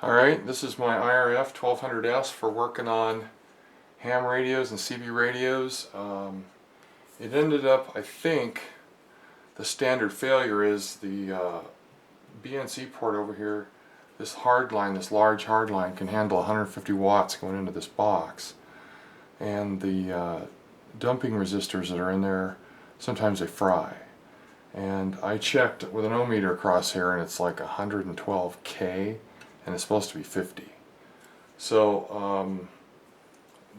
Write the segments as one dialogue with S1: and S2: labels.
S1: Alright, this is my IRF-1200s for working on ham radios and CB radios. It ended up, I think, the standard failure is the BNC port over here. This hard line, this large hard line, can handle 150 watts going into this box. And the dumping resistors that are in there, sometimes they fry. And I checked with an ohmmeter across here and it's like 112K. And it's supposed to be 50. So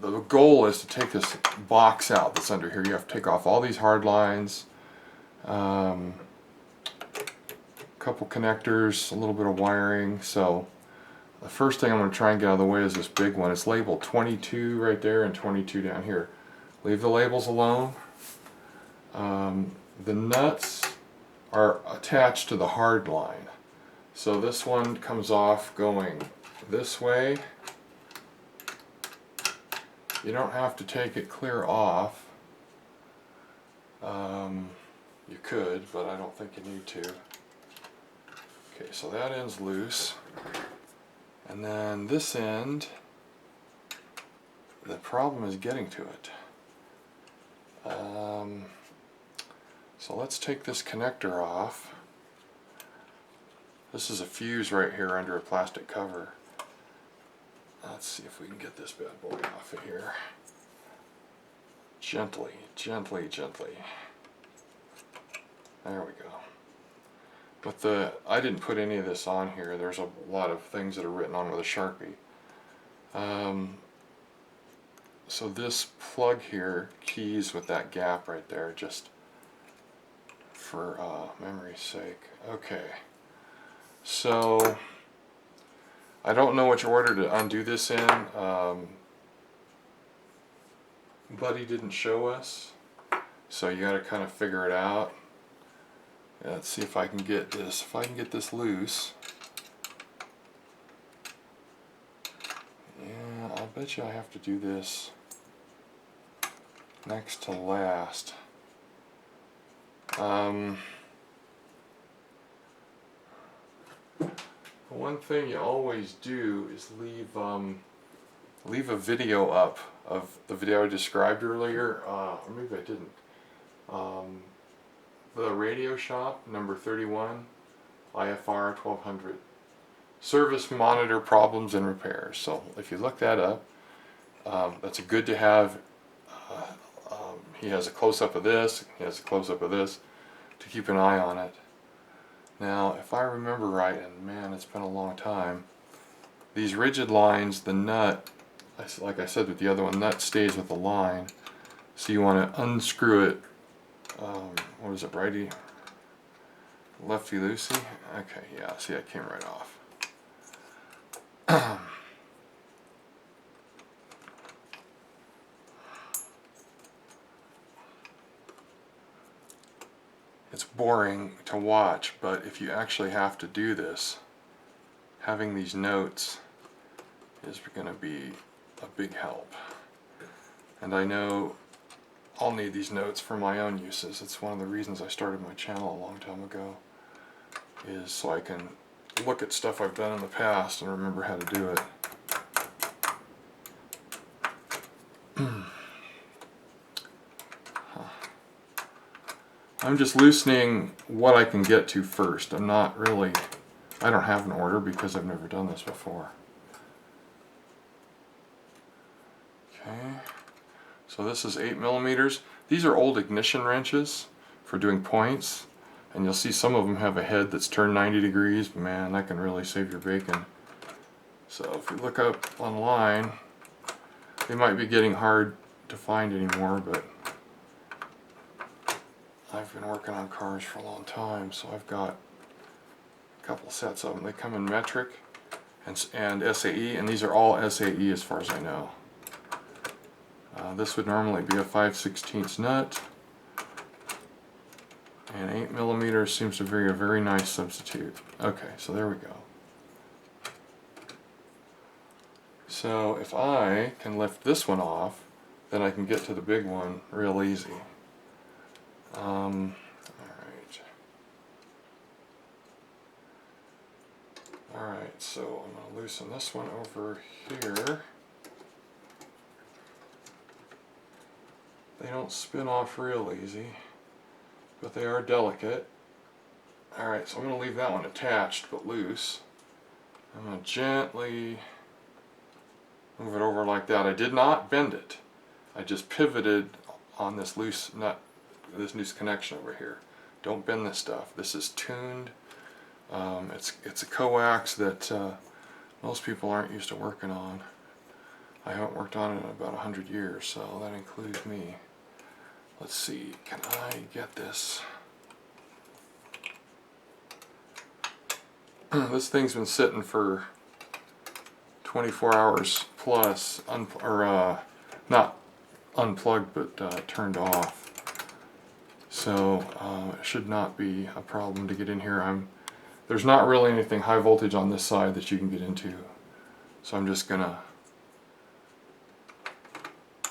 S1: the goal is to take this box out that's under here. You have to take off all these hard lines, a couple connectors, a little bit of wiring. So the first thing I'm going to try and get out of the way is this big one. It's labeled 22 right there and 22 down here. Leave the labels alone. The nuts are attached to the hard line. So this one comes off going this way. You don't have to take it clear off. You could, but I don't think you need to. Okay, so that end's loose. And then this end, the problem is getting to it. So let's take this connector off. This is a fuse right here under a plastic cover. Let's see if we can get this bad boy off of here. Gently, gently, gently. There we go. I didn't put any of this on here. There's a lot of things that are written on with a Sharpie. So this plug here keys with that gap right there, just for memory's sake. Okay. So, I don't know which order to undo this in. Buddy didn't show us, so you got to kind of figure it out. Let's see if I can get this. If I can get this loose, yeah, I'll bet you I have to do this next to last. One thing you always do is leave a video up of the video I described earlier, or maybe I didn't. The Radio Shop, number 31, IFR-1200. Service Monitor Problems and Repairs. So if you look that up, that's a good to have. He has a close-up of this, he has a close-up of this, to keep an eye on it. Now, if I remember right, and man, it's been a long time, these rigid lines, the nut, like I said with the other one, nut stays with the line. So you want to unscrew it, what is it, righty, lefty loosey? Okay, yeah, see, that came right off. It's boring to watch, but if you actually have to do this, having these notes is going to be a big help. And I know I'll need these notes for my own uses. It's one of the reasons I started my channel a long time ago, is so I can look at stuff I've done in the past and remember how to do it. I'm just loosening what I can get to first. I don't have an order because I've never done this before. Okay, so this is 8mm. These are old ignition wrenches for doing points, and you'll see some of them have a head that's turned 90 degrees. Man, that can really save your bacon. So if you look up online, they might be getting hard to find anymore, but I've been working on cars for a long time, so I've got a couple sets of them. They come in metric and SAE, and these are all SAE as far as I know. This would normally be a 5/16 nut, and 8mm seems to be a very nice substitute. Okay, so there we go. So if I can lift this one off, then I can get to the big one real easy. Alright. Alright, so I'm going to loosen this one over here. They don't spin off real easy, but they are delicate. Alright, so I'm going to leave that one attached but loose. I'm going to gently move it over like that. I did not bend it. I just pivoted on this loose nut, this loose connection over here. Don't bend this stuff. This is tuned. It's a coax that most people aren't used to working on. I haven't worked on it in about 100 years, so that includes me. Let's see, can I get this? This thing's been sitting for 24 hours plus, not unplugged, but turned off. So it should not be a problem to get in here. There's not really anything high voltage on this side that you can get into. So I'm just gonna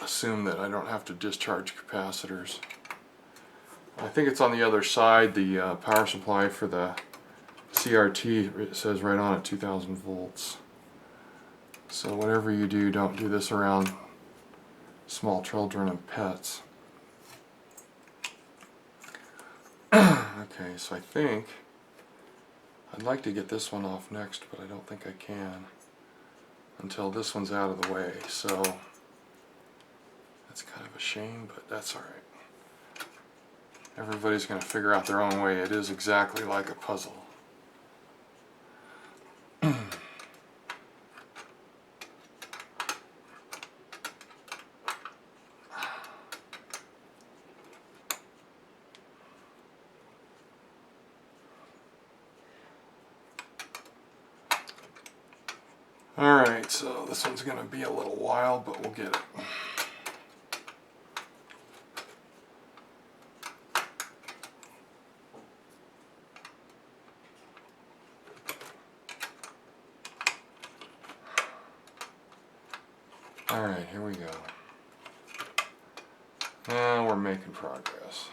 S1: assume that I don't have to discharge capacitors. I think it's on the other side, the power supply for the CRT, it says right on it 2000 volts. So whatever you do, don't do this around small children and pets. Okay, so I think I'd like to get this one off next, but I don't think I can until this one's out of the way. So that's kind of a shame, but that's alright. Everybody's going to figure out their own way. It is exactly like a puzzle. Alright, so this one's going to be a little while, but we'll get it. Alright, here we go. Now we're making progress.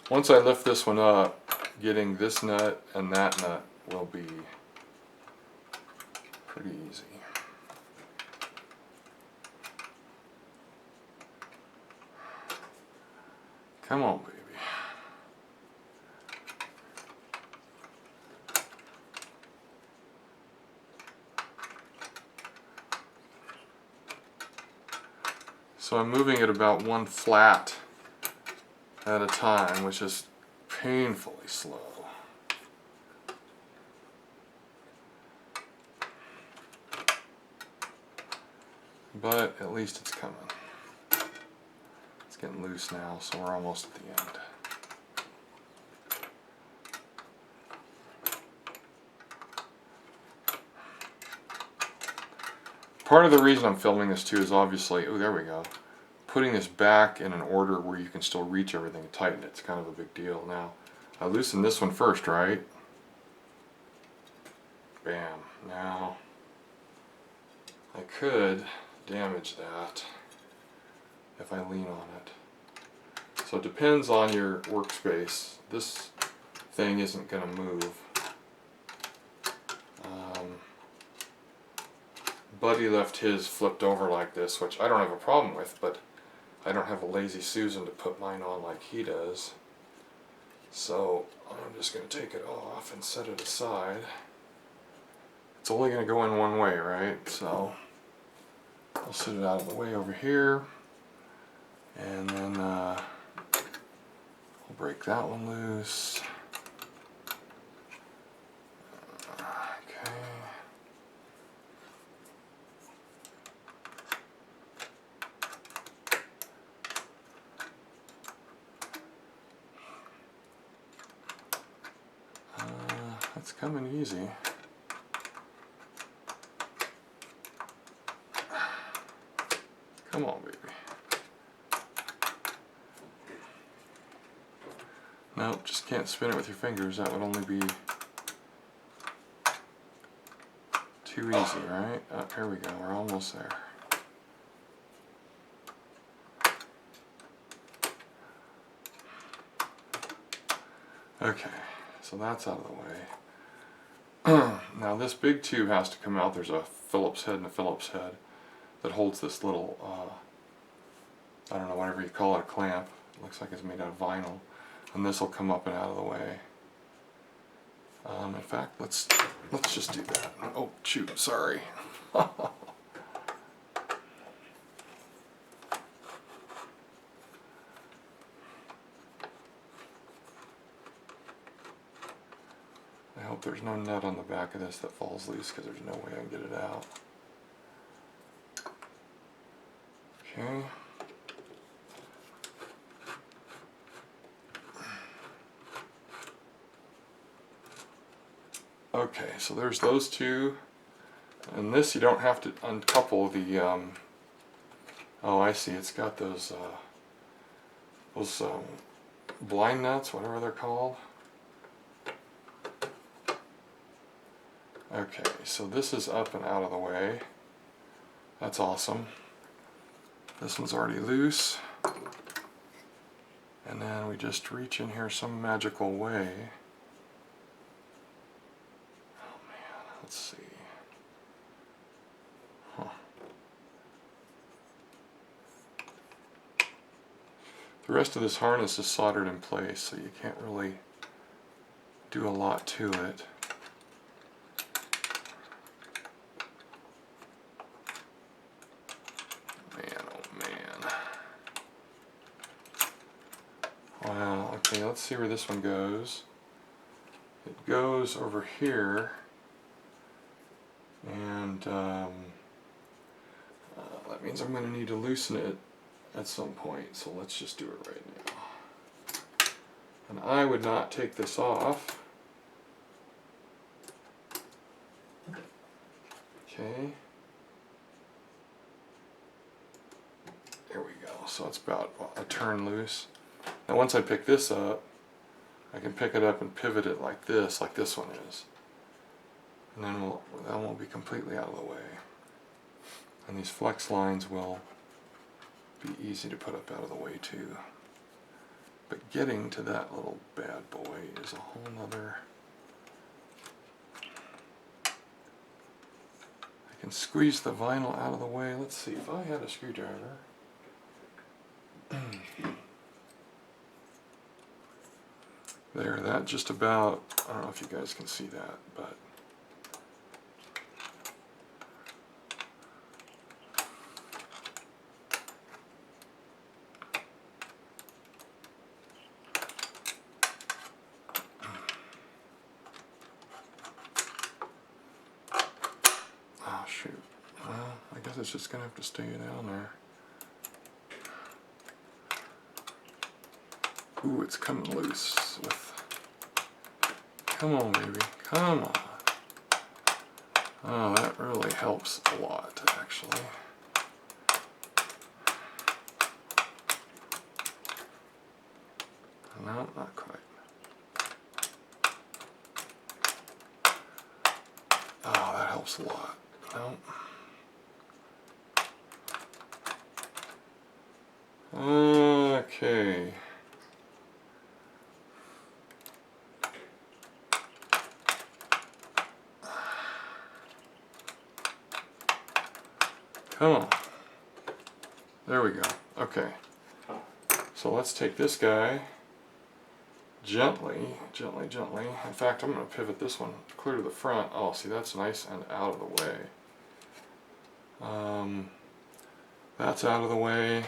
S1: Once I lift this one up, getting this nut and that nut will be pretty easy. Come on, baby. So I'm moving it about one flat at a time, which is painfully slow. But at least it's coming. It's getting loose now, so we're almost at the end. Part of the reason I'm filming this too is obviously, oh there we go, putting this back in an order where you can still reach everything and tighten it. It's kind of a big deal. Now, I loosened this one first, right? Bam. Now, I could damage that if I lean on it. So it depends on your workspace. This thing isn't going to move. Buddy left his flipped over like this, which I don't have a problem with, but I don't have a lazy Susan to put mine on like he does. So I'm just going to take it off and set it aside. It's only going to go in one way, right? So I'll set it out of the way over here, and then I'll break that one loose. Okay. That's coming easy. Come on, baby. Nope, just can't spin it with your fingers. That would only be too easy, right? Oh, here we go. We're almost there. Okay, so that's out of the way. Now this big tube has to come out. There's a Phillips head and a Phillips head that holds this little, I don't know, whatever you call it, a clamp. It looks like it's made out of vinyl. And this will come up and out of the way. In fact, let's just do that. Oh, shoot, sorry. I hope there's no nut on the back of this that falls loose, because there's no way I can get it out. Okay. Okay, so there's those two. And this you don't have to uncouple the, oh I see, it's got those blind nuts, whatever they're called. Okay, so this is up and out of the way. That's awesome. This one's already loose. And then we just reach in here some magical way. Oh man, let's see. Huh. The rest of this harness is soldered in place, so you can't really do a lot to it. Man, oh man. Wow, okay, let's see where this one goes. It goes over here, and that means I'm going to need to loosen it at some point, so let's just do it right now. And I would not take this off. Okay. There we go. So it's about a turn loose. Now once I pick this up, I can pick it up and pivot it like this one is. And then that won't be completely out of the way. And these flex lines will be easy to put up out of the way too. But getting to that little bad boy is a whole nother... I can squeeze the vinyl out of the way. Let's see, if I had a screwdriver... There, that just about, I don't know if you guys can see that, but oh shoot, well, I guess it's just gonna have to stay down there. Ooh, it's coming loose with, come on baby, come on. Oh, that really helps a lot actually. No, not quite. Oh, that helps a lot. No. Okay. Come on. There we go. Okay. So let's take this guy gently. In fact, I'm going to pivot this one clear to the front. Oh, see, that's nice and out of the way. That's out of the way.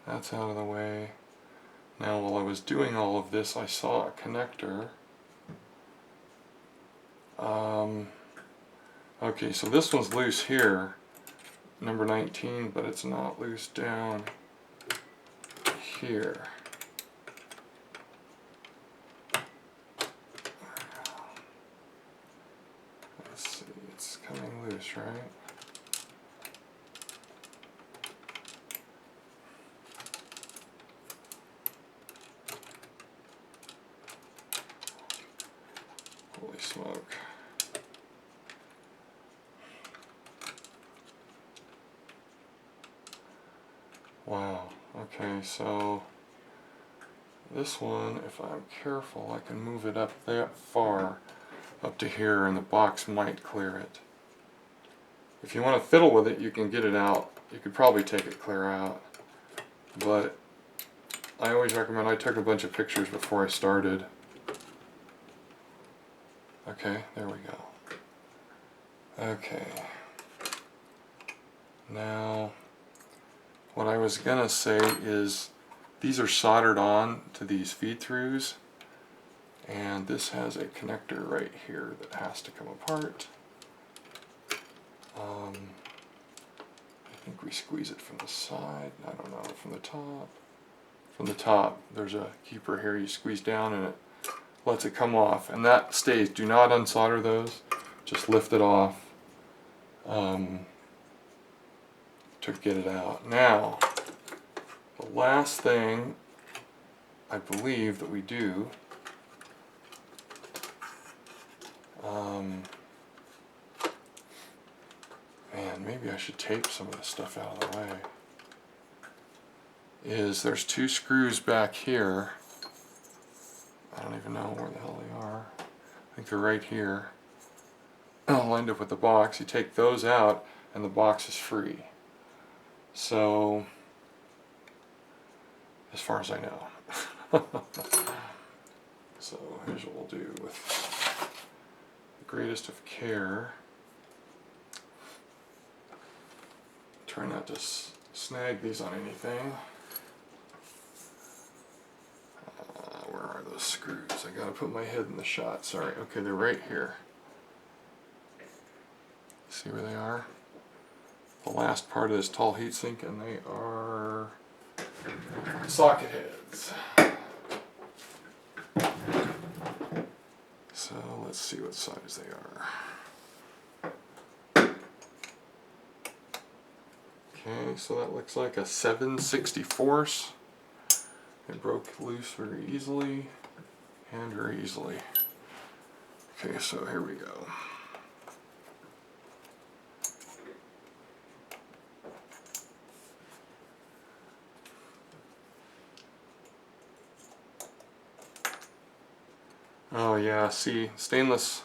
S1: That's out of the way. Now, while I was doing all of this, I saw a connector. Okay, so this one's loose here, number 19, but it's not loose down here. Let's see, it's coming loose, right? Holy smoke. Wow, okay, so This one, if I'm careful, I can move it up that far, up to here, and the box might clear it. If you want to fiddle with it, you can get it out. You could probably take it clear out. But I always recommend, I took a bunch of pictures before I started. Okay, there we go. Okay. Now, what I was gonna say is these are soldered on to these feed-throughs, and this has a connector right here that has to come apart. I think we squeeze it from the side, I don't know, from the top. From the top, there's a keeper here, you squeeze down and it lets it come off, and that stays. Do not unsolder those, just lift it off to get it out. Now, the last thing I believe that we do, man, maybe I should tape some of this stuff out of the way, is there's two screws back here. I don't even know where the hell they are. I think they're right here. Lined up with the box. You take those out and the box is free. So, as far as I know. So here's what we'll do with the greatest of care. Try not to snag these on anything. Where are those screws? I gotta put my head in the shot. Sorry. Okay, they're right here. See where they are? The last part of this tall heatsink, and they are socket heads. So let's see what size they are. Okay, so that looks like a 7/64. It broke loose very easily and very easily. Okay, so here we go. Oh yeah, see, stainless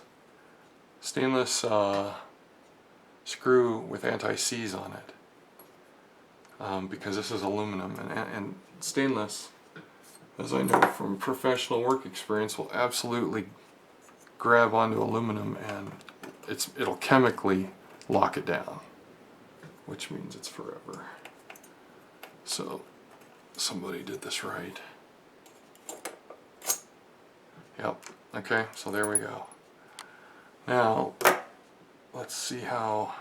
S1: screw with anti-seize on it, because this is aluminum, and stainless, as I know from professional work experience, will absolutely grab onto aluminum and it'll chemically lock it down, which means it's forever. So somebody did this right. Yep. Okay, so there we go. Now let's see how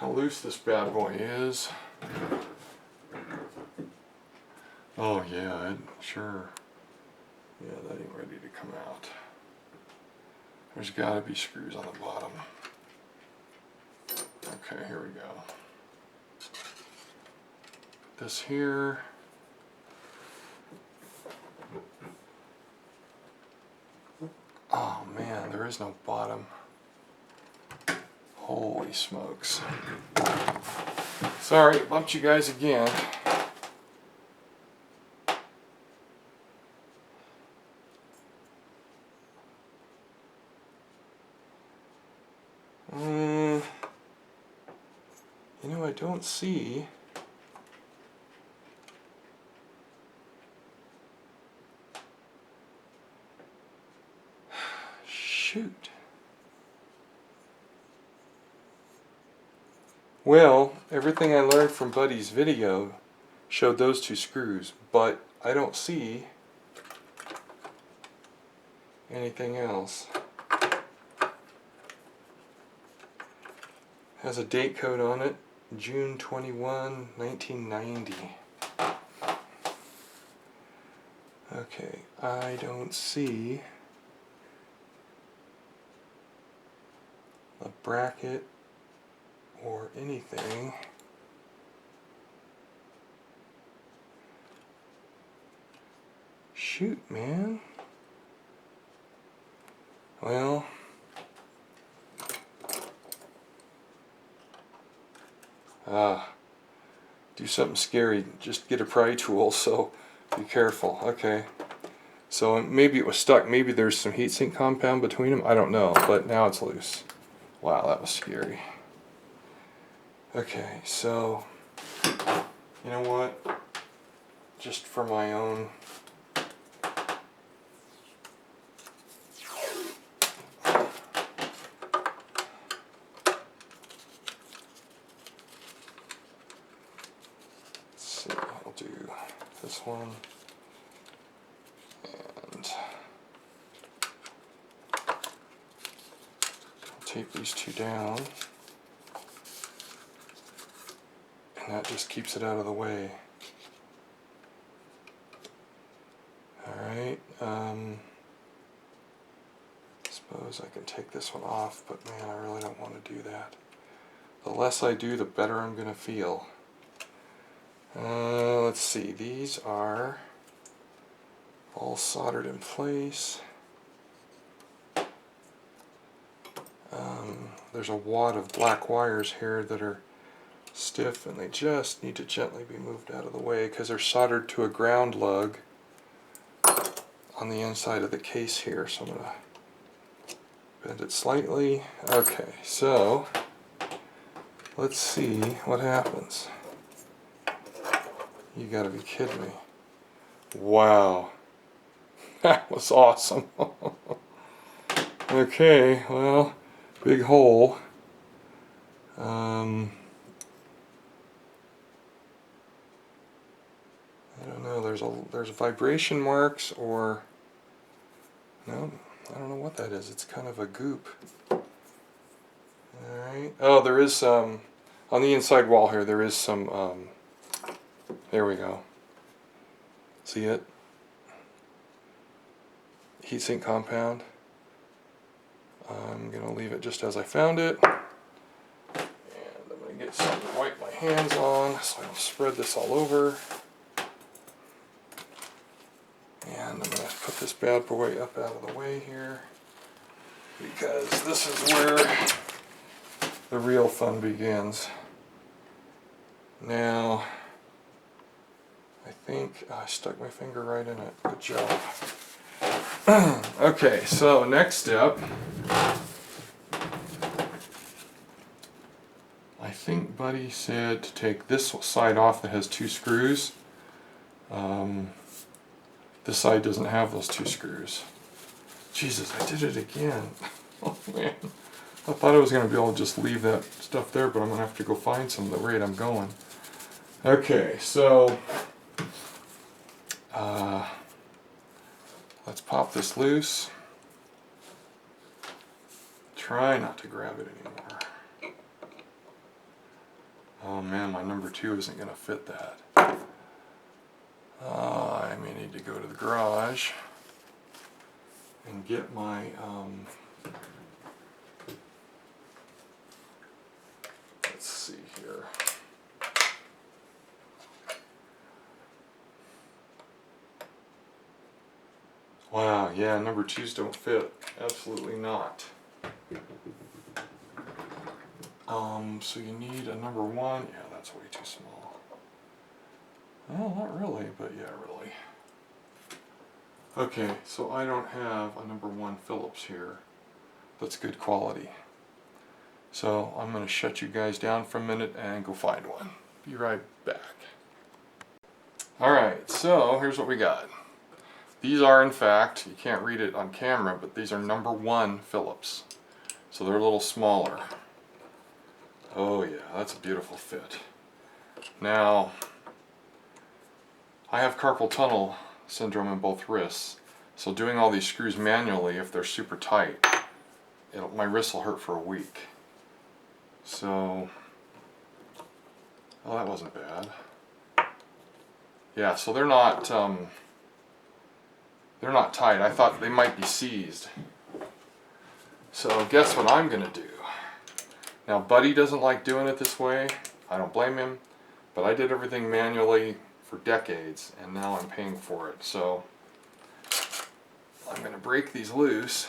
S1: loose this bad boy is. Oh yeah, sure. Yeah, that ain't ready to come out. There's got to be screws on the bottom. Okay, here we go. Put this here. Oh man, there is no bottom. Holy smokes. Sorry, bumped you guys again. You know, I don't see. Shoot. Well, everything I learned from Buddy's video showed those two screws, but I don't see anything else. Has a date code on it, June 21, 1990. Okay, I don't see a bracket or anything. Shoot, man. Well, do something scary. Just get a pry tool so Be careful. Okay. So maybe it was stuck. Maybe there's some heatsink compound between them. I don't know. But now it's loose. Wow, that was scary. Okay, so you know what? Just for my own. Let's see. I'll do this one. And I'll tape these two down. And that just keeps it out of the way. Alright, suppose I can take this one off, but man, I really don't want to do that. The less I do, the better I'm going to feel. Let's see, these are all soldered in place. There's a wad of black wires here that are stiff, and they just need to gently be moved out of the way because they're soldered to a ground lug on the inside of the case here. So I'm going to bend it slightly. Okay, so let's see what happens. You gotta be kidding me. Wow. That was awesome. Okay, well, big hole. I don't know, there's vibration marks, or no, I don't know what that is. It's kind of a goop. Alright. Oh, there is some on the inside wall here, there is some there we go. See it? Heatsink compound. I'm going to leave it just as I found it. And I'm going to get something to wipe my hands on so I don't spread this all over. And I'm going to put this bad boy up out of the way here, because this is where the real fun begins. Now, I think I stuck my finger right in it. Good job. Okay, so next step. I think Buddy said to take this side off that has two screws. This side doesn't have those two screws. Jesus, I did it again. Oh man. I thought I was going to be able to just leave that stuff there, but I'm going to have to go find some the rate I'm going. Okay, so let's pop this loose. Try not to grab it anymore. Oh man, my number 2 isn't going to fit that. I may need to go to the garage and get my let's see here. Wow, yeah, number 2s don't fit. Absolutely not. So you need a number 1. Yeah, that's way too small. Well, not really, but yeah, really. Okay, so I don't have a number 1 Phillips here that's good quality. So I'm going to shut you guys down for a minute and go find one. Be right back. Alright, so here's what we got. These are, in fact, you can't read it on camera, but these are number 1 Phillips. So they're a little smaller. Oh yeah, that's a beautiful fit. Now, I have carpal tunnel syndrome in both wrists, so doing all these screws manually, if they're super tight, my wrists will hurt for a week. So, oh, that wasn't bad. Yeah, so they're not tight. I thought they might be seized. So guess what I'm gonna do? Now Buddy doesn't like doing it this way. I don't blame him, but I did everything manually for decades, and now I'm paying for it. So I'm gonna break these loose.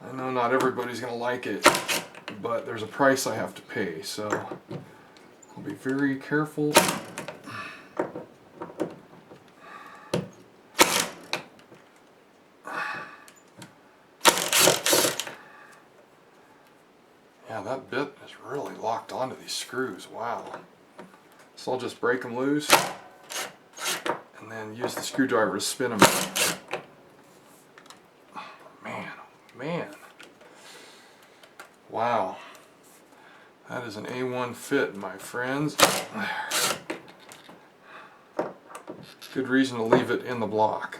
S1: I know not everybody's gonna like it, but there's a price I have to pay, so I'll be very careful. Yeah, that bit is really locked onto these screws. Wow. So I'll just break them loose and then use the screwdriver to spin them. Man, oh man. Wow. That is an A1 fit, my friends. Good reason to leave it in the block.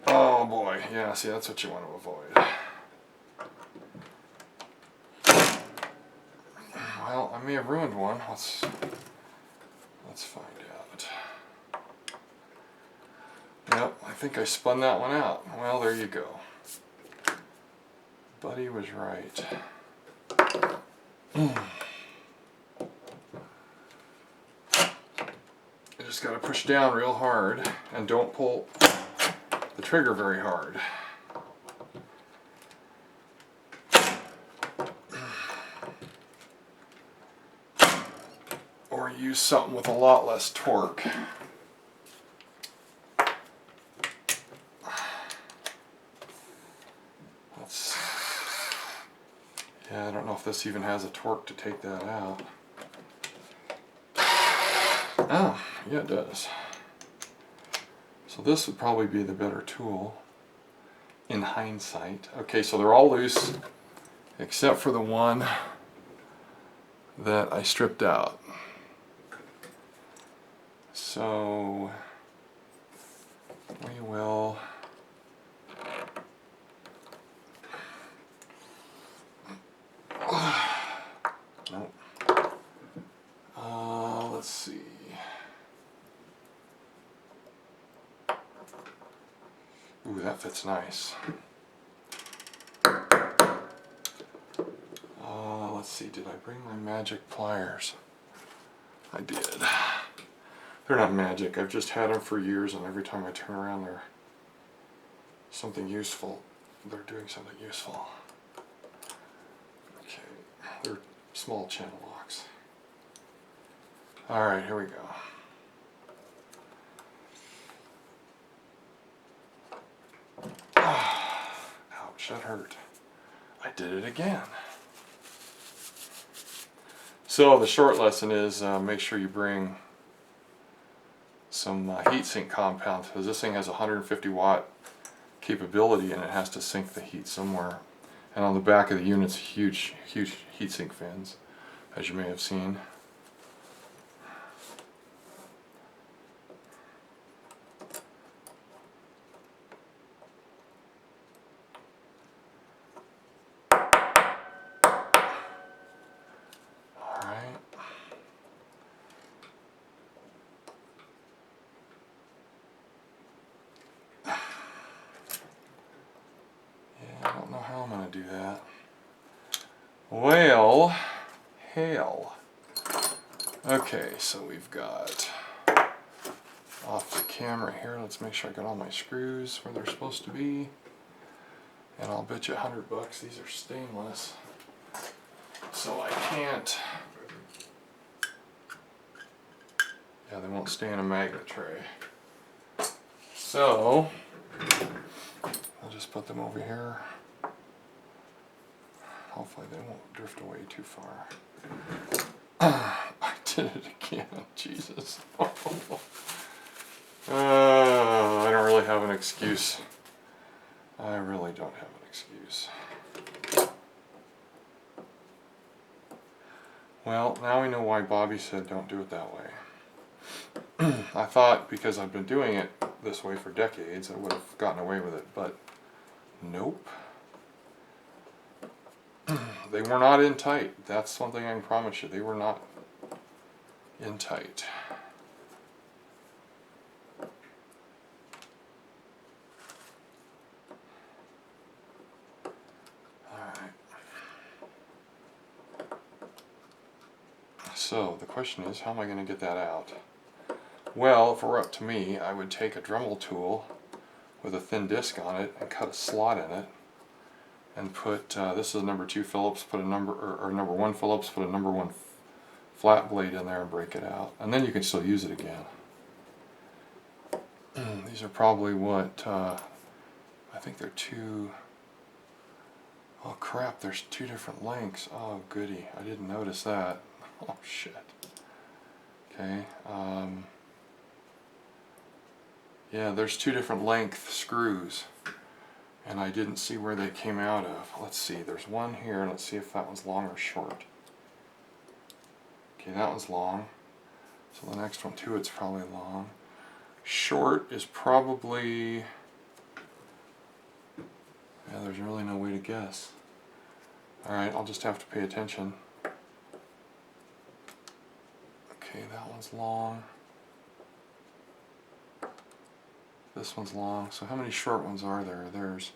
S1: Oh boy, yeah, see, that's what you want to avoid. Well, I may have ruined one. Let's find out. Yep, I think I spun that one out. Well, there you go. Buddy was right. You just got to push down real hard and don't pull the trigger very hard. Or use something with a lot less torque. Yeah, I don't know if this even has a torque to take that out. Oh, yeah it does. So this would probably be the better tool in hindsight. Okay, so they're all loose except for the one that I stripped out. So we will nope. Let's see. Ooh, that fits nice. Let's see, did I bring my magic pliers? I did. They're not magic, I've just had them for years, and every time I turn around they're something useful. They're doing something useful. Okay, they're small channel locks. Alright, here we go. Ouch, that hurt. I did it again. So the short lesson is make sure you bring some heatsink compound, because this thing has 150 watt capability and it has to sink the heat somewhere. And on the back of the unit's huge heatsink fins, as you may have seen. I don't know how I'm going to do that. Well, hell. Okay, so we've got off the camera here. Let's make sure I got all my screws where they're supposed to be. And I'll bet you $100 these are stainless. So I can't. Yeah, they won't stay in a magnet tray. So I'll just put them over here. Hopefully they won't drift away too far. I did it again, Jesus. I don't really have an excuse. I really don't have an excuse. Well, now we know why Bobby said don't do it that way. I thought because I've been doing it this way for decades I would have gotten away with it, but nope. They were not in tight. That's one thing I can promise you. They were not in tight. Alright. So the question is, how am I going to get that out? Well, if it were up to me, I would take a Dremel tool with a thin disc on it and cut a slot in it, and put this is a number 2 Phillips. Put a number number 1 Phillips. Put a number 1 flat blade in there and break it out, and then you can still use it again. These are probably what I think they're 2. Oh crap! There's 2 different lengths. Oh goody! I didn't notice that. Oh shit. Okay. Yeah, there's 2 different length screws, and I didn't see where they came out of. Let's see, there's one here. Let's see if that one's long or short. Okay, that one's long. So the next one too, it's probably long. Short is probably, yeah, there's really no way to guess. Alright, I'll just have to pay attention. Okay, that one's long. This one's long. So how many short ones are there? There's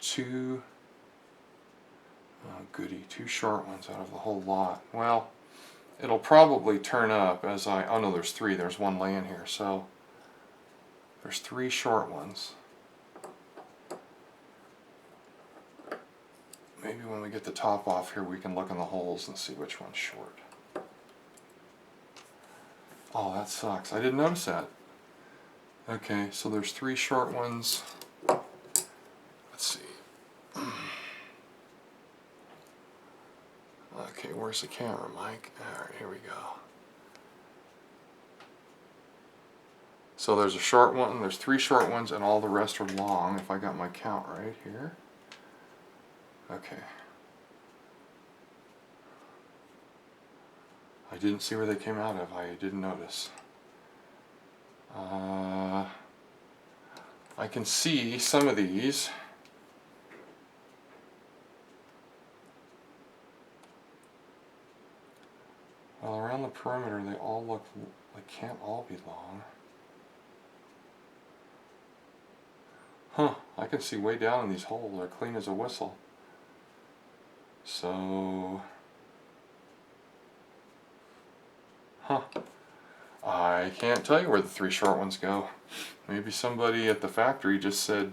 S1: 2. Oh goody, 2 short ones out of the whole lot. Well, it'll probably turn up as oh no, there's 3. There's one laying here. So there's 3 short ones. Maybe when we get the top off here, we can look in the holes and see which one's short. Oh, that sucks. I didn't notice that. Okay, so there's 3 short ones. Let's see. Okay, where's the camera, Mike? Alright, here we go. So there's a short one, there's 3 short ones, and all the rest are long, if I got my count right here. Okay. I didn't see where they came out of. I didn't notice. I can see some of these. Well, around the perimeter they all look, they can't all be long. Huh, I can see way down in these holes. They're clean as a whistle. So, huh. I can't tell you where the 3 short ones go. Maybe somebody at the factory just said,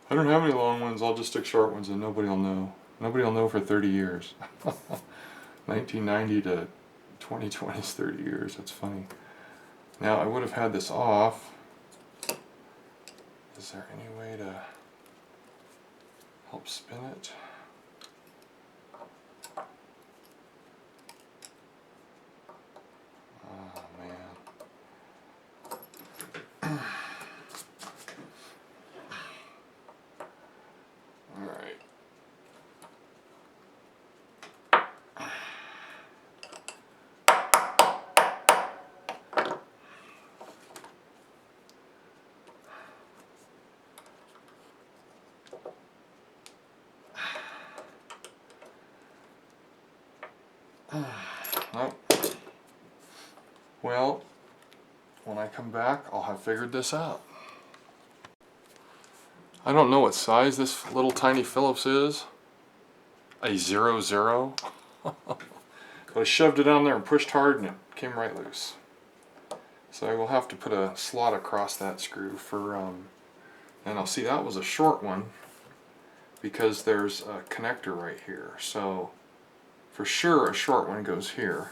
S1: I don't have any long ones, I'll just stick short ones, and nobody will know. Nobody will know for 30 years. 1990 to 2020 is 30 years, that's funny. Now I would have had this off. Is there any way to help spin it? Oh man. Alright. Nope. Well, when I come back, I'll have figured this out. I don't know what size this little tiny Phillips is. A 00. But I shoved it on there and pushed hard and it came right loose. So I will have to put a slot across that screw for, and I'll see that was a short one because there's a connector right here. So for sure a short one goes here.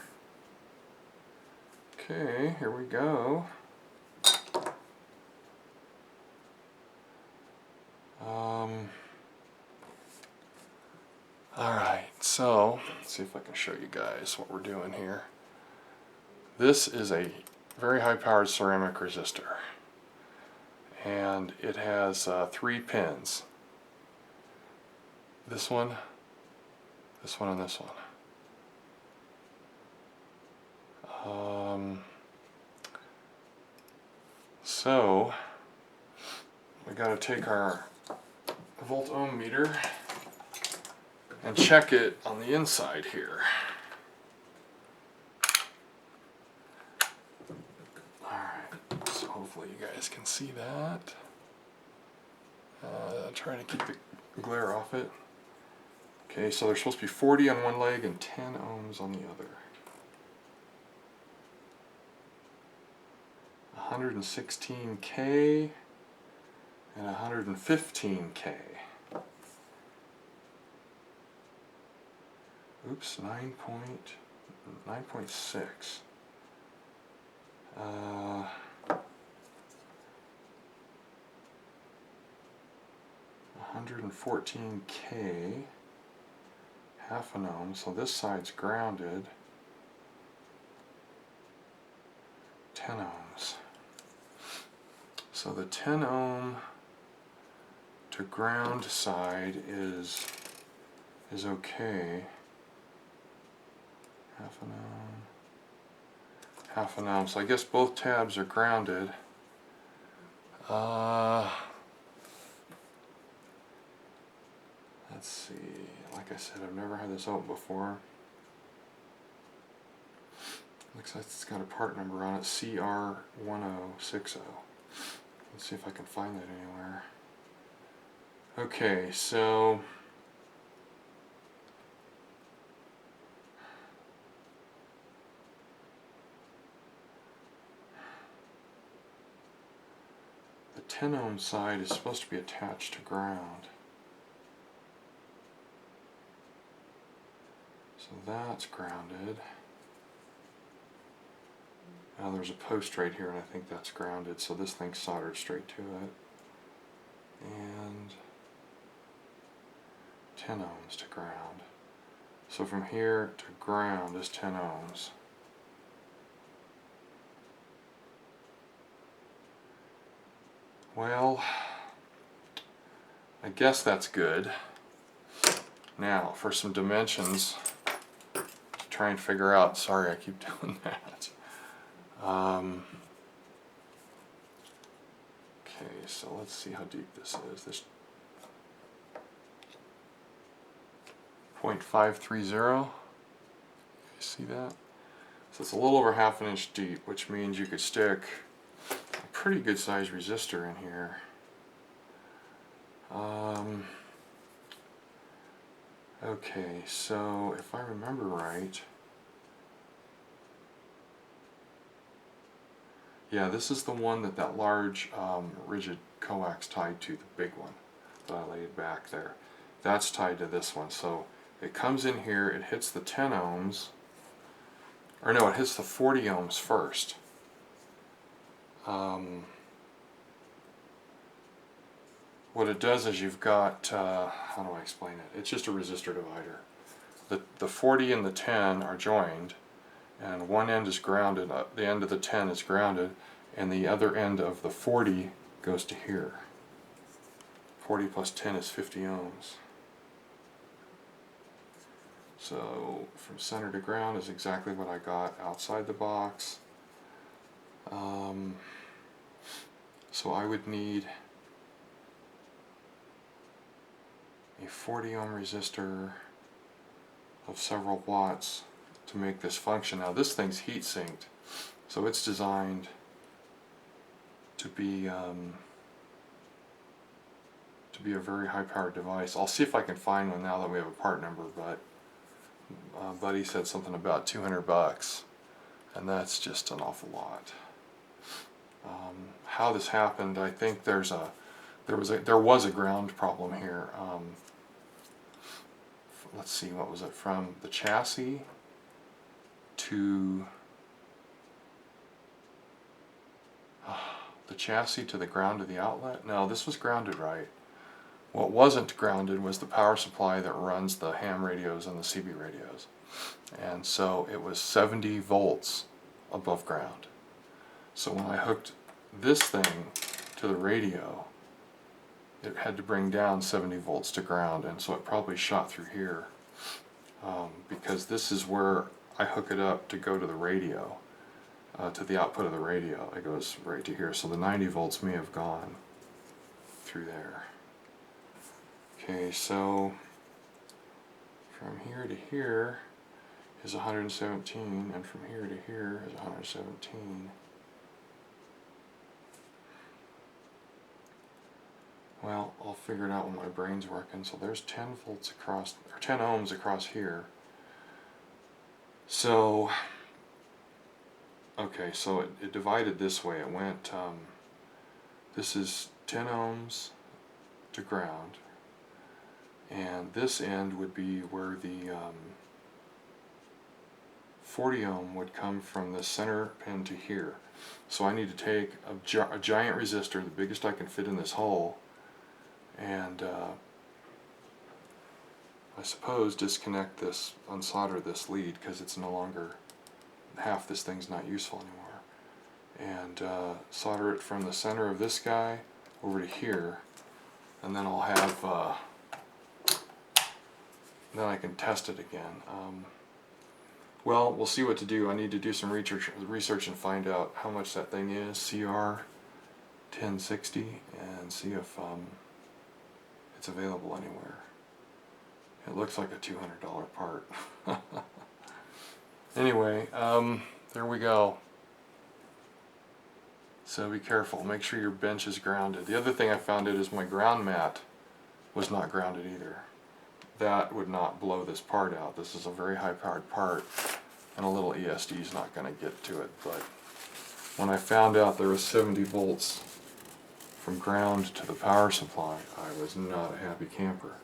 S1: Okay, here we go. Alright, so let's see if I can show you guys what we're doing here. This is a very high powered ceramic resistor, and it has 3 pins. This one, and this one. So we got to take our volt ohm meter and check it on the inside here. Alright, so hopefully you guys can see that. Trying to keep the glare off it. Okay, so there's supposed to be 40 on one leg and 10 ohms on the other. 116K and 115K. Oops, 9.6. 114K, half an ohm, so this side's grounded. 10 ohms. So the 10 ohm to ground side is okay. Half an ohm. Half an ohm. So I guess both tabs are grounded. Let's see. Like I said, I've never had this open before. Looks like it's got a part number on it, CR1060. Let's see if I can find that anywhere. Okay, so the 10 ohm side is supposed to be attached to ground. So that's grounded. Now there's a post right here, and I think that's grounded, so this thing's soldered straight to it. And 10 ohms to ground. So from here to ground is 10 ohms. Well, I guess that's good. Now, for some dimensions, to try and figure out, sorry I keep doing that. Okay, so let's see how deep this is. This 0.530. You see that? So it's a little over half an inch deep, which means you could stick a pretty good sized resistor in here. Okay, so if I remember right, yeah, this is the one that large rigid coax tied to, the big one that I laid back there. That's tied to this one, so it comes in here, it hits the 10 ohms, or no, it hits the 40 ohms first. What it does is you've got, how do I explain it? It's just a resistor divider. The 40 and the 10 are joined, and one end is grounded, the end of the 10 is grounded, and the other end of the 40 goes to here. 40 plus 10 is 50 ohms. So from center to ground is exactly what I got outside the box. So I would need a 40 ohm resistor of several watts to make this function. Now this thing's heat sinked, so it's designed to be a very high powered device. I'll see if I can find one now that we have a part number, but Buddy said something about 200 bucks, and that's just an awful lot. How this happened, I think there was a ground problem here. Let's see, what was it, from the chassis to the ground of the outlet? No, this was grounded right. What wasn't grounded was the power supply that runs the ham radios and the CB radios. And so it was 70 volts above ground. So when I hooked this thing to the radio, it had to bring down 70 volts to ground, and so it probably shot through here, because this is where I hook it up to go to the radio, to the output of the radio. It goes right to here, so the 90 volts may have gone through there. Okay, so from here to here is 117, and from here to here is 117. well, I'll figure it out when my brain's working. So there's 10 volts across, or 10 ohms across here. So, okay, so it divided this way. It went, this is 10 ohms to ground, and this end would be where the 40 ohm would come from the center pin to here. So I need to take a giant resistor, the biggest I can fit in this hole, and I suppose disconnect this, unsolder this lead, because it's no longer, half this thing's not useful anymore, and solder it from the center of this guy over to here, and then I'll have, then I can test it again. Well, we'll see what to do. I need to do some research and find out how much that thing is, CR1060, and see if it's available anywhere. It looks like a $200 part. Anyway, there we go. So be careful. Make sure your bench is grounded. The other thing I found is my ground mat was not grounded either. That would not blow this part out. This is a very high powered part, and a little ESD is not going to get to it. But when I found out there was 70 volts from ground to the power supply, I was not a happy camper.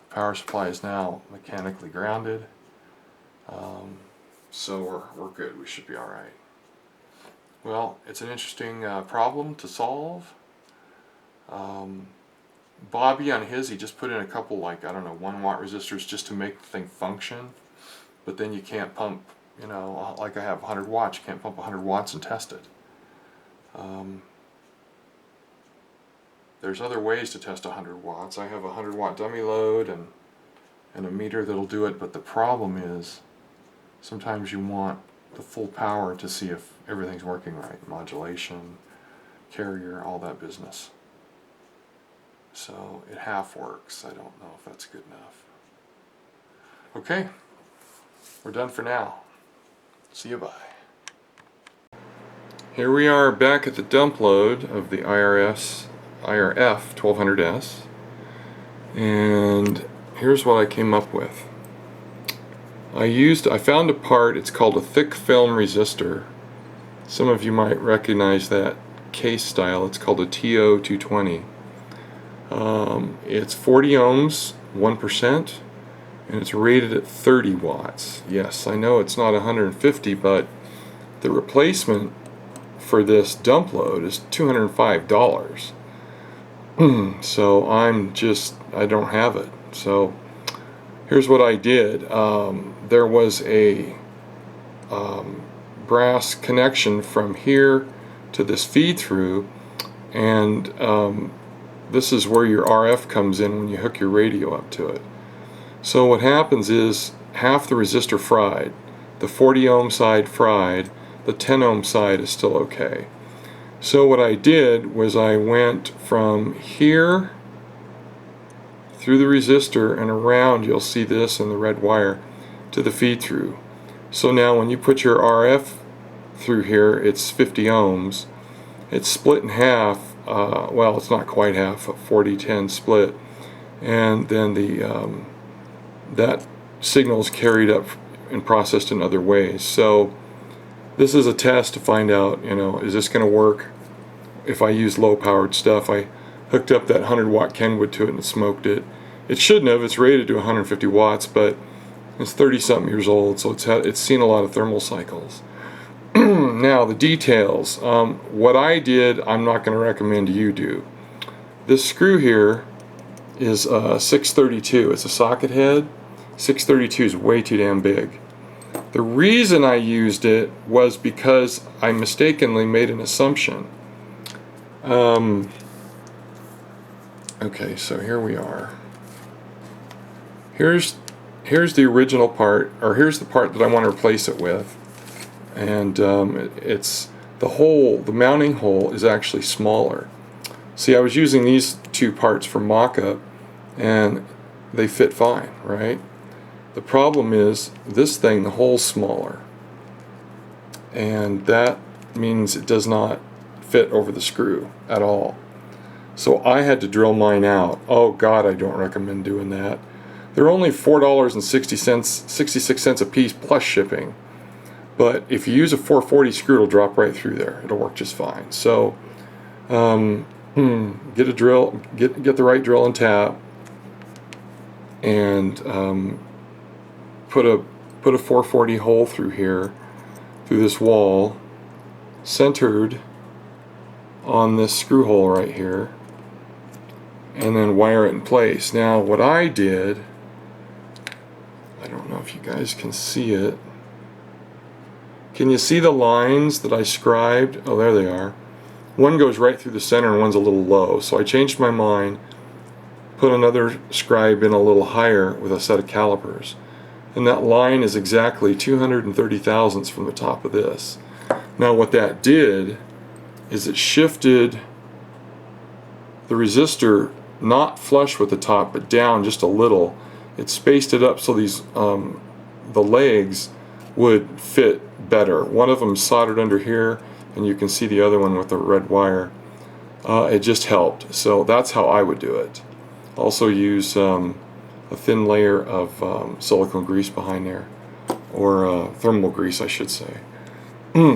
S1: The power supply is now mechanically grounded, so we're good. We should be alright. Well, it's an interesting problem to solve. Bobby on his, he just put in a couple, like, I don't know, 1 watt resistors just to make the thing function, but then you can't pump, you know, like I have 100 watts, you can't pump 100 watts and test it. There's other ways to test 100 watts. I have a 100 watt dummy load and a meter that'll do it, but the problem is sometimes you want the full power to see if everything's working right. Modulation, carrier, all that business. So it half works. I don't know if that's good enough. Okay, we're done for now. See you, bye. Here we are back at the dump load of the IRF-1200s, and here's what I came up with. I found a part, it's called a thick film resistor. Some of you might recognize that case style. It's called a TO220. It's 40 ohms, 1%, and it's rated at 30 watts. Yes, I know it's not 150, but the replacement for this dump load is $205. So I don't have it. So here's what I did. There was a brass connection from here to this feed through, and this is where your RF comes in when you hook your radio up to it. So what happens is half the resistor fried, the 40 ohm side fried, the 10 ohm side is still okay. So what I did was I went from here through the resistor and around, you'll see this in the red wire, to the feed through. So now when you put your RF through here, it's 50 ohms. It's split in half. Well, it's not quite half, a 40-10 split, and then that signal is carried up and processed in other ways. So this is a test to find out, you know, is this going to work if I use low-powered stuff. I hooked up that 100-watt Kenwood to it and it smoked it. It shouldn't have. It's rated to 150 watts, but it's 30-something years old, so it's seen a lot of thermal cycles. Now the details. What I did, I'm not going to recommend you do. This screw here is 632. It's a socket head. 632 is way too damn big. The reason I used it was because I mistakenly made an assumption. Okay, so here we are. Here's the original part, or here's the part that I want to replace it with. And it's the mounting hole is actually smaller. See, I was using these two parts for mock-up and they fit fine, right? The problem is this thing, the hole's smaller, and that means it does not fit over the screw at all. So I had to drill mine out. Oh God, I don't recommend doing that. They're only $4.66 a piece plus shipping. But if you use a 440 screw, it'll drop right through there. It'll work just fine. So get a drill, get the right drill and tap, and put a 440 hole through here, through this wall, centered on this screw hole right here, and then wire it in place. Now what I did, I don't know if you guys can see it. Can you see the lines that I scribed? Oh, there they are. One goes right through the center and one's a little low. So I changed my mind, put another scribe in a little higher with a set of calipers. And that line is exactly 230 thousandths from the top of this. Now what that did is it shifted the resistor not flush with the top but down just a little. It spaced it up so these the legs would fit better. One of them soldered under here, and you can see the other one with the red wire. It just helped. So that's how I would do it. Also use a thin layer of silicone grease behind there, or thermal grease I should say.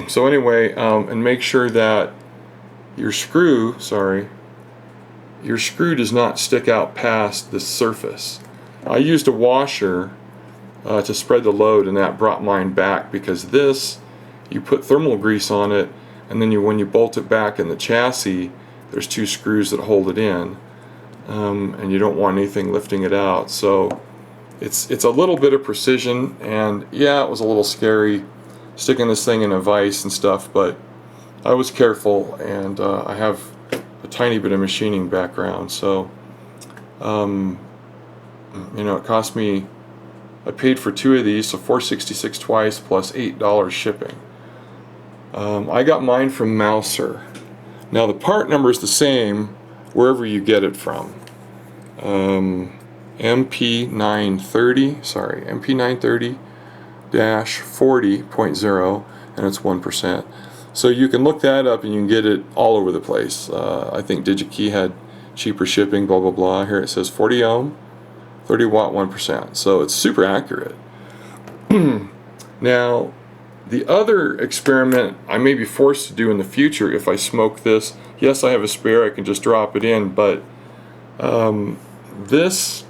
S1: So anyway, and make sure that your screw does not stick out past the surface. I used a washer to spread the load, and that brought mine back, because this, you put thermal grease on it, and then when you bolt it back in the chassis, there's two screws that hold it in, and you don't want anything lifting it out. So it's a little bit of precision, and yeah, it was a little scary sticking this thing in a vise and stuff, but I was careful, and I have a tiny bit of machining background, so you know, it cost me, I paid for two of these, so $4.66 twice plus $8 shipping. I got mine from Mouser. Now the part number is the same wherever you get it from. MP930, and it's 1%. So you can look that up and you can get it all over the place. I think DigiKey had cheaper shipping, blah blah blah. Here it says 40 ohm, 30 watt, 1%. So it's super accurate. Now, the other experiment I may be forced to do in the future if I smoke this, yes, I have a spare, I can just drop it in, but this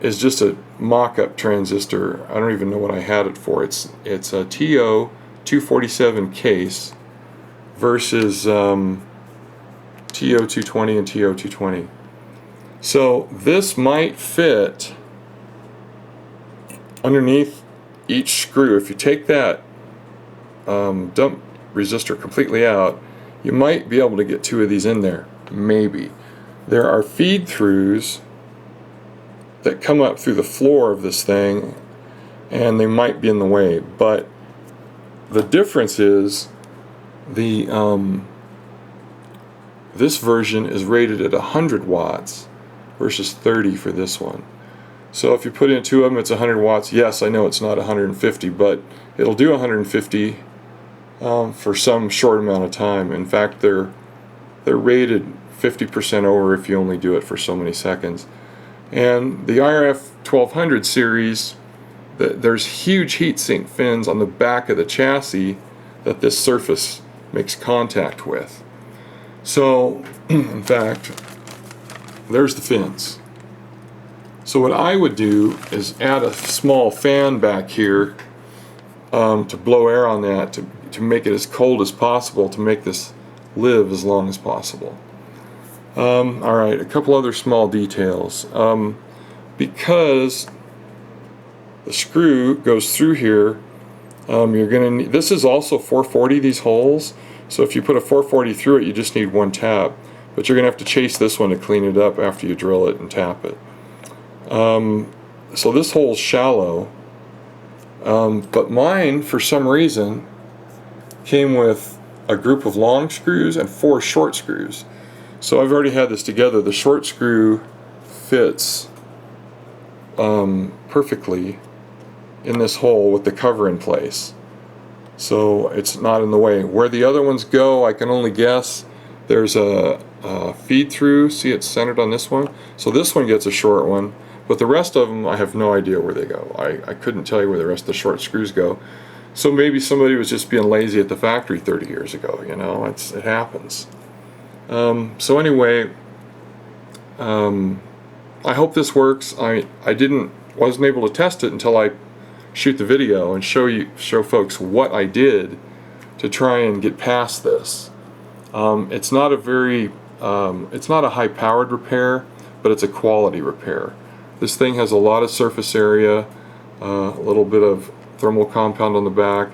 S1: is just a mock-up transistor. I don't even know what I had it for. It's a TO-247 case versus TO-220 and TO-220. So this might fit underneath each screw. If you take that dump resistor completely out, you might be able to get two of these in there, maybe. There are feed throughs that come up through the floor of this thing, and they might be in the way, but the difference is the this version is rated at 100 watts versus 30 for this one. So if you put in two of them, it's 100 watts. Yes, I know it's not 150, but it'll do 150 for some short amount of time. In fact, they're rated 50% over if you only do it for so many seconds. And the IRF-1200 series, there's huge heatsink fins on the back of the chassis that this surface makes contact with. So, in fact, there's the fins. So what I would do is add a small fan back here to blow air on that, to make it as cold as possible, to make this live as long as possible. Alright, a couple other small details. Because the screw goes through here, you're going to need, this is also 440, these holes, so if you put a 440 through it, you just need one tap, but you're going to have to chase this one to clean it up after you drill it and tap it. So this hole's shallow, but mine, for some reason, came with a group of long screws and 4 short screws. So I've already had this together. The short screw fits perfectly in this hole with the cover in place, so it's not in the way. Where the other ones go, I can only guess. There's a feed through. See, it's centered on this one. So this one gets a short one, but the rest of them I have no idea where they go. I couldn't tell you where the rest of the short screws go. So maybe somebody was just being lazy at the factory 30 years ago, you know, it happens. So anyway, I hope this works. I wasn't able to test it until I shoot the video and show folks what I did to try and get past this. It's not a high-powered repair, but it's a quality repair. This thing has a lot of surface area, a little bit of thermal compound on the back,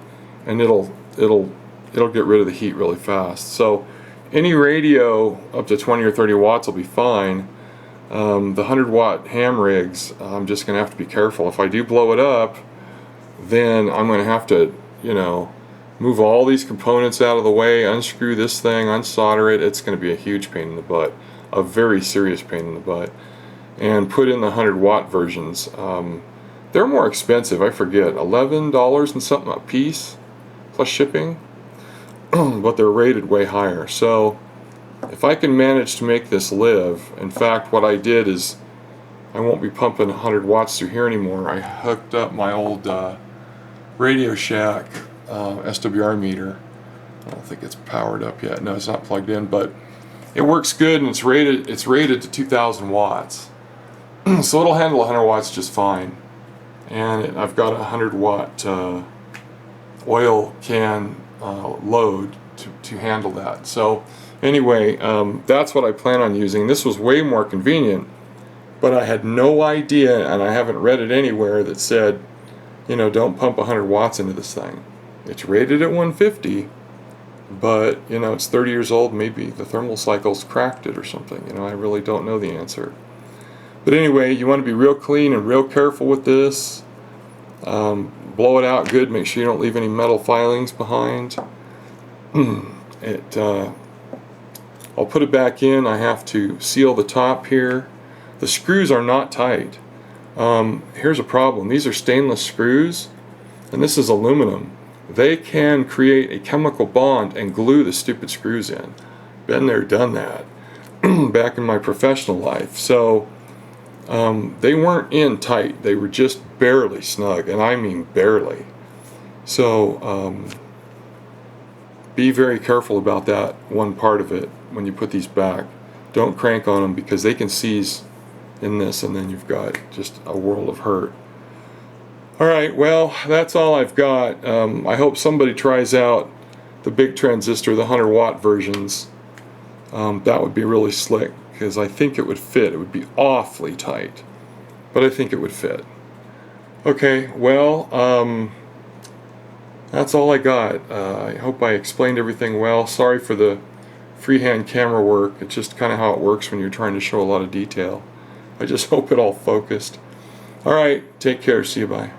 S1: and it'll get rid of the heat really fast. So any radio up to 20 or 30 watts will be fine. The 100-watt ham rigs, I'm just going to have to be careful. If I do blow it up, then I'm going to have to, you know, move all these components out of the way, unscrew this thing, unsolder it. It's going to be a huge pain in the butt, a very serious pain in the butt. And put in the 100-watt versions. They're more expensive, I forget, $11 and something a piece, plus shipping, but they're rated way higher. So if I can manage to make this live, in fact, what I did is I won't be pumping 100 watts through here anymore. I hooked up my old Radio Shack SWR meter. I don't think it's powered up yet. No, it's not plugged in, but it works good, and it's rated to 2,000 watts. So it'll handle 100 watts just fine. And I've got a 100-watt oil can load to handle that. So anyway, that's what I plan on using. This was way more convenient, but I had no idea, and I haven't read it anywhere that said, you know, don't pump 100 watts into this thing. It's rated at 150, but, you know, it's 30 years old. Maybe the thermal cycle's cracked it or something. You know, I really don't know the answer. But anyway, you want to be real clean and real careful with this. Blow it out good. Make sure you don't leave any metal filings behind. I'll put it back in. I have to seal the top here. The screws are not tight. Here's a problem. These are stainless screws, and this is aluminum. They can create a chemical bond and glue the stupid screws in. Been there, done that back in my professional life. So they weren't in tight. They were just barely snug, and I mean barely. So be very careful about that one part of it when you put these back. Don't crank on them, because they can seize in this, and then you've got just a world of hurt. Alright, well, that's all I've got. I hope somebody tries out the big transistor, the 100-watt versions. That would be really slick, because I think it would fit. It would be awfully tight, but I think it would fit. Okay, well, that's all I got. I hope I explained everything well. Sorry for the freehand camera work. It's just kind of how it works when you're trying to show a lot of detail. I just hope it all focused. Alright, take care. See you, bye.